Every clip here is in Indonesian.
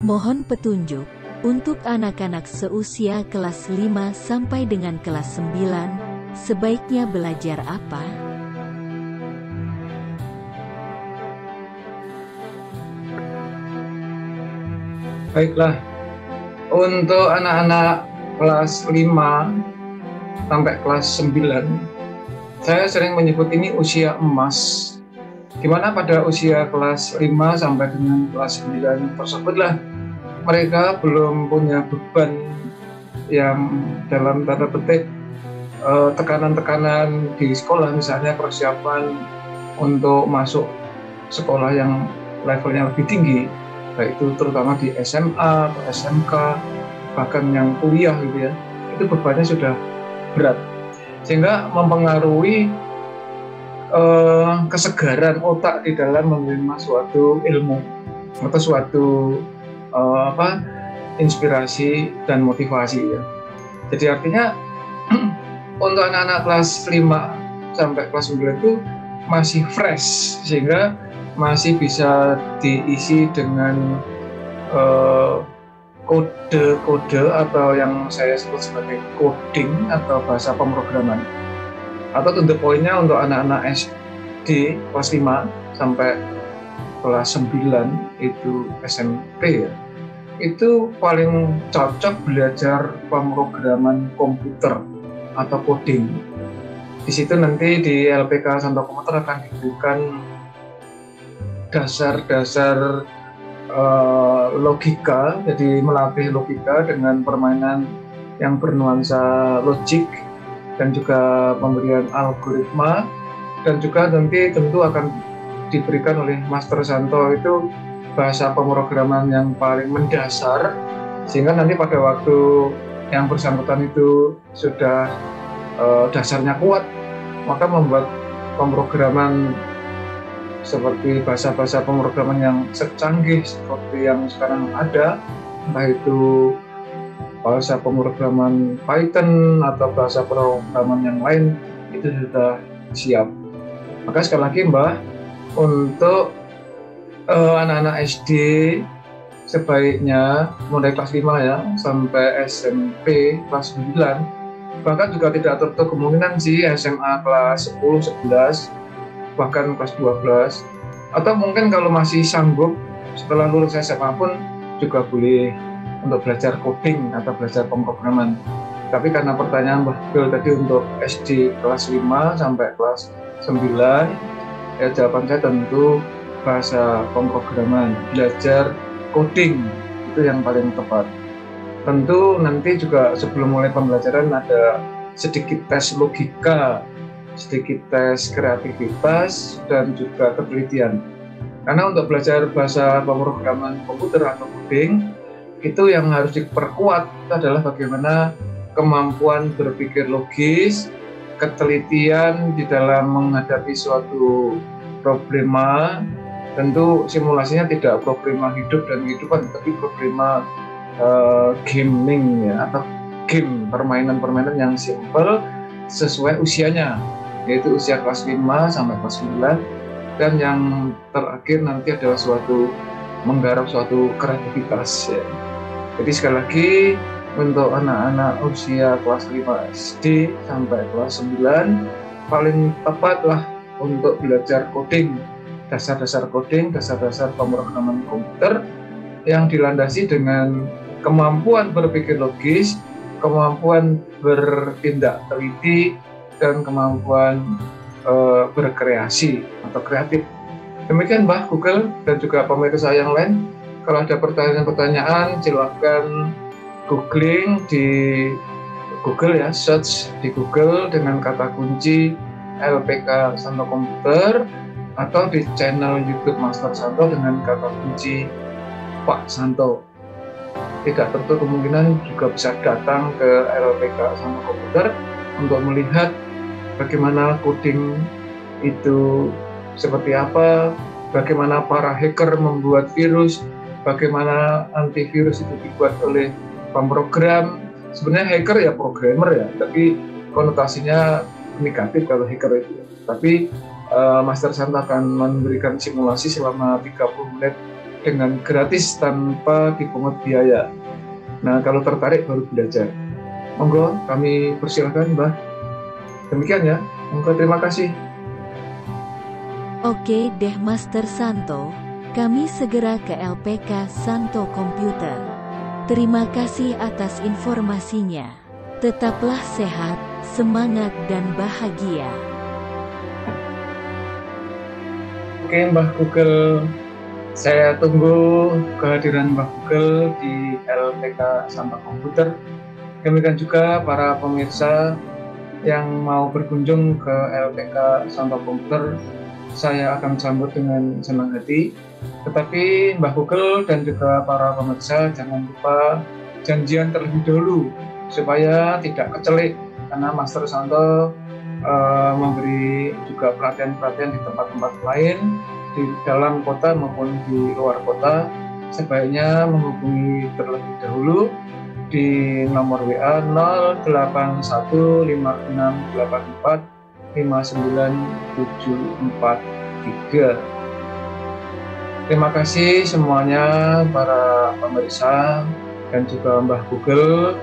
Mohon petunjuk untuk anak-anak seusia kelas 5 sampai dengan kelas 9, sebaiknya belajar apa? Baiklah, untuk anak-anak kelas 5 sampai kelas 9, saya sering menyebut ini usia emas. Dimana pada usia kelas 5 sampai dengan kelas 9 tersebutlah mereka belum punya beban yang dalam tanda petik tekanan-tekanan di sekolah, misalnya persiapan untuk masuk sekolah yang levelnya lebih tinggi, baik itu terutama di SMA atau SMK, bahkan yang kuliah gitu ya, itu bebannya sudah berat, sehingga mempengaruhi kesegaran otak di dalam menerima suatu ilmu atau suatu inspirasi dan motivasi ya. Jadi artinya untuk anak-anak kelas 5 sampai kelas 9 itu masih fresh, sehingga masih bisa diisi dengan kode-kode atau yang saya sebut sebagai coding atau bahasa pemrograman. Atau to the point-nya untuk anak-anak SD kelas 5 sampai kelas 9 itu SMP ya, itu paling cocok belajar pemrograman komputer atau coding. Di situ nanti di LPK Santo Komputer akan diberikan dasar-dasar logika, jadi melatih logika dengan permainan yang bernuansa logik dan juga pemberian algoritma, dan juga nanti tentu akan diberikan oleh Master Santo itu bahasa pemrograman yang paling mendasar, sehingga nanti pada waktu yang bersangkutan itu sudah dasarnya kuat, maka membuat pemrograman seperti bahasa-bahasa pemrograman yang secanggih seperti yang sekarang ada, entah itu bahasa pemrograman Python atau bahasa pemrograman yang lain, itu sudah siap. Maka sekali lagi Mbak, untuk anak-anak SD sebaiknya mulai kelas 5 ya sampai SMP kelas 9, bahkan juga tidak tertutup kemungkinan sih SMA kelas 10, 11, bahkan kelas 12, atau mungkin kalau masih sanggup setelah lulus SMA pun juga boleh untuk belajar coding atau belajar pemrograman. Tapi karena pertanyaan Mbak Bill tadi untuk SD kelas 5 sampai kelas 9, ya jawaban saya tentu bahasa pemrograman, belajar coding itu yang paling tepat. Tentu nanti juga sebelum mulai pembelajaran ada sedikit tes logika, sedikit tes kreativitas, dan juga ketelitian. Karena untuk belajar bahasa pemrograman komputer atau coding, itu yang harus diperkuat adalah bagaimana kemampuan berpikir logis, ketelitian di dalam menghadapi suatu problema. Tentu simulasinya tidak problema hidup dan kehidupan, tapi problema gaming ya, atau game, permainan-permainan yang simple sesuai usianya, yaitu usia kelas 5 sampai kelas 9, dan yang terakhir nanti adalah menggarap suatu kreativitas ya. Jadi sekali lagi untuk anak-anak usia kelas 5 SD sampai kelas 9 paling tepatlah untuk belajar coding, dasar-dasar coding, dasar-dasar pemrograman komputer yang dilandasi dengan kemampuan berpikir logis, kemampuan bertindak teliti, dan kemampuan berkreasi atau kreatif. Demikian Mbak Google dan juga pemirsa yang lain. Kalau ada pertanyaan-pertanyaan, silakan googling di Google ya, search di Google dengan kata kunci LPK Santo Komputer, atau di channel YouTube Master Santo dengan kata kunci Pak Santo. Tidak tertutup kemungkinan juga bisa datang ke LPK Santo Komputer untuk melihat bagaimana coding itu seperti apa, bagaimana para hacker membuat virus, bagaimana antivirus itu dibuat oleh pemrogram. Sebenarnya hacker ya programmer ya, tapi konotasinya negatif kalau hacker itu. Tapi Master Santo akan memberikan simulasi selama 30 menit dengan gratis tanpa dipungut biaya. Nah, kalau tertarik baru belajar. Monggo, kami persilakan, Mbah. Demikian ya. Monggo, terima kasih. Oke deh Master Santo, kami segera ke LPK Santo Komputer. Terima kasih atas informasinya. Tetaplah sehat, semangat dan bahagia. Oke, Mbah Google. Saya tunggu kehadiran Mbah Google di LPK Santo Komputer. Demikian juga para pemirsa yang mau berkunjung ke LPK Santo Komputer, saya akan sambut dengan senang hati. Tetapi Mbah Google dan juga para pemirsa jangan lupa janjian terlebih dahulu supaya tidak kecelik, karena Master Santo memberi juga pelatihan-pelatihan di tempat-tempat lain di dalam kota maupun di luar kota. Sebaiknya menghubungi terlebih dahulu di nomor WA 0816845973. Terima kasih semuanya para pemirsa dan juga Mbah Google.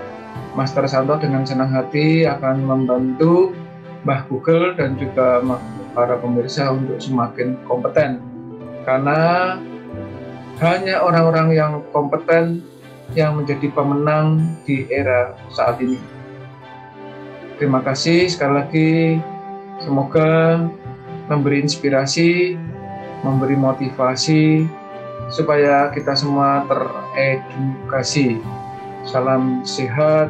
Master Santo dengan senang hati akan membantu Mbah Google dan juga para pemirsa untuk semakin kompeten, karena hanya orang-orang yang kompeten yang menjadi pemenang di era saat ini. Terima kasih sekali lagi, semoga memberi inspirasi, memberi motivasi supaya kita semua teredukasi. Salam sehat,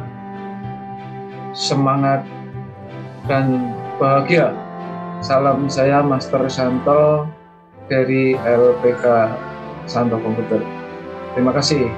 semangat, dan bahagia. Salam saya Master Santo dari LPK Santo Komputer. Terima kasih.